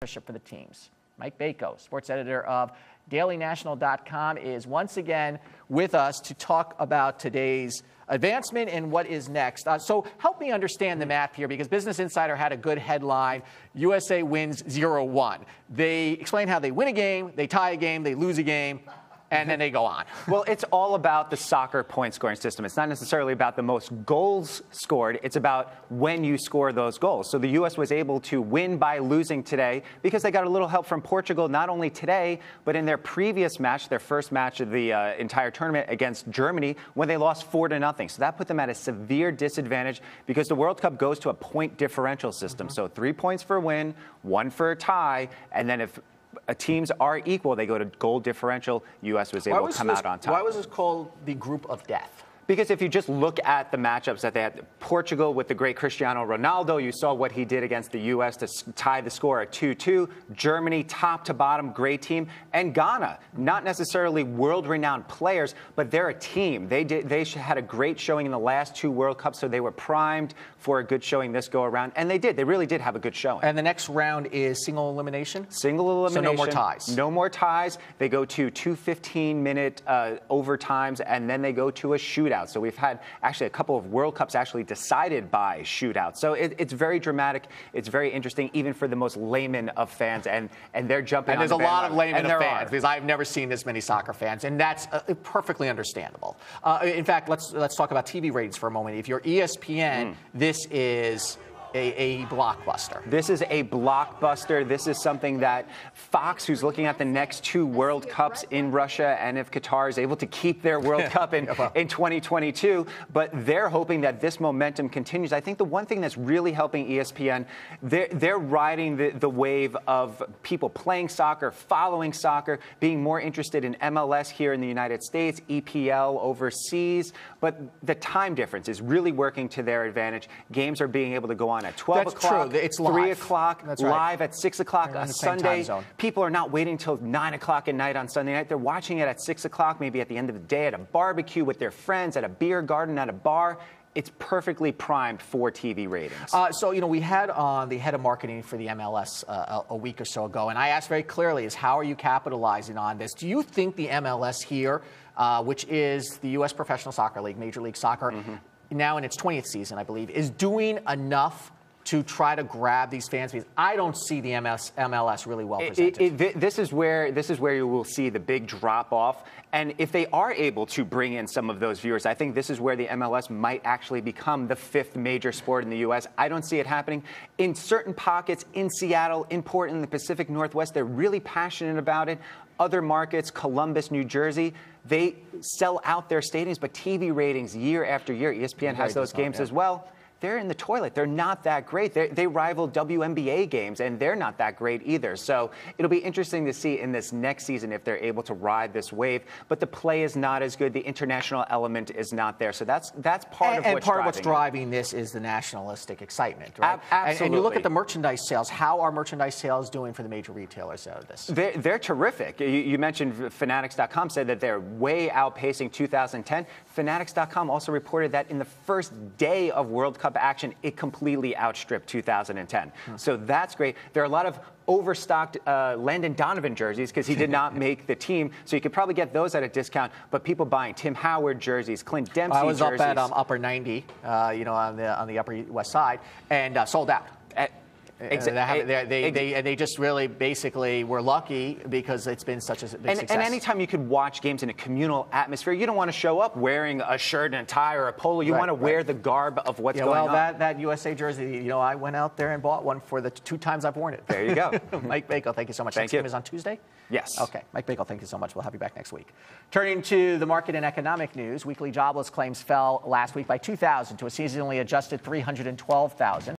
For the teams. Mike Bako, sports editor of DailyNational.com, is once again with us to talk about today's advancement and what is next. So help me understand the math here, because Business Insider had a good headline: USA wins 0-1. They explain how they win a game, they tie a game, they lose a game, and then they go on. Well, it's all about the soccer point scoring system. It's not necessarily about the most goals scored. It's about when you score those goals. So the U.S. was able to win by losing today because they got a little help from Portugal, not only today, but in their previous match, their first match of the entire tournament against Germany, when they lost 4-0. So that put them at a severe disadvantage because the World Cup goes to a point differential system. So 3 points for a win, 1 for a tie, and then if teams are equal, they go to goal differential. U.S. was able to come out on top. Why was this called the group of death? Because if you just look at the matchups that they had, Portugal with the great Cristiano Ronaldo, you saw what he did against the U.S. to tie the score at 2-2. Germany, top to bottom, great team. And Ghana, not necessarily world-renowned players, but they're a team. They had a great showing in the last 2 World Cups, so they were primed for a good showing this go-around. And they did. They really did have a good showing. And the next round is single elimination? Single elimination. So no more ties? No more ties. They go to 2 15-minute overtimes, and then they go to a shootout. So we've had actually a couple of World Cups actually decided by shootouts. So it's very dramatic. It's very interesting, even for the most layman of fans. And they're jumping on the bandwagon. And there's a lot of laymen of fans, because I've never seen this many soccer fans. And that's perfectly understandable. In fact, let's talk about TV ratings for a moment. If you're ESPN, this is a blockbuster. This is a blockbuster. This is something that Fox, who's looking at the next 2 World Cups in Russia, and if Qatar is able to keep their World Cup in 2022, but they're hoping that this momentum continues. I think the one thing that's really helping ESPN, they're riding the wave of people playing soccer, following soccer, being more interested in MLS here in the United States, EPL overseas, but the time difference is really working to their advantage. Games are being able to go on at 12 o'clock, it's 3 o'clock, live at 6 o'clock on Sunday. People are not waiting until 9 o'clock at night on Sunday night. They're watching it at 6 o'clock, maybe at the end of the day, at a barbecue with their friends, at a beer garden, at a bar. It's perfectly primed for TV ratings. So, we had on the head of marketing for the MLS a week or so ago, and I asked very clearly, how are you capitalizing on this? Do you think the MLS here, which is the U.S. Professional Soccer League, Major League Soccer, now in its 20th season, I believe, is doing enough to try to grab these fans? Because I don't see the MLS really well presented. This is where you will see the big drop off. And if they are able to bring in some of those viewers, I think this is where the MLS might actually become the 5th major sport in the U.S. I don't see it happening. In certain pockets, in Seattle, in Portland, the Pacific Northwest, they're really passionate about it. Other markets, Columbus, New Jersey, they sell out their stadiums, but TV ratings year after year, ESPN has those games as well. They're in the toilet. They're not that great. They rival WNBA games, and they're not that great either. So it'll be interesting to see in this next season if they're able to ride this wave. But the play is not as good. The international element is not there. So that's part of what's driving this is the nationalistic excitement, right? Absolutely. And you look at the merchandise sales. How are merchandise sales doing for the major retailers out of this? They're terrific. You mentioned Fanatics.com said that they're way outpacing 2010. Fanatics.com also reported that in the first day of World Cup action, it completely outstripped 2010. So that's great. There are a lot of overstocked Landon Donovan jerseys because he did not make the team. So you could probably get those at a discount. But people buying Tim Howard jerseys, Clint Dempsey jerseys. I was up at Upper 90, on the Upper West Side, and sold out. They just really basically were lucky because it's been such a big success. And anytime you could watch games in a communal atmosphere, you don't want to show up wearing a shirt and a tie or a polo. You want to wear the garb of what's going on. Well, that USA jersey, I went out there and bought one for the 2 times I've worn it. There you go. Mike Bako, thank you so much. Thank you. Next game is on Tuesday? Yes. Okay. Mike Bako, thank you so much. We'll have you back next week. Turning to the market and economic news, weekly jobless claims fell last week by 2,000 to a seasonally adjusted 312,000.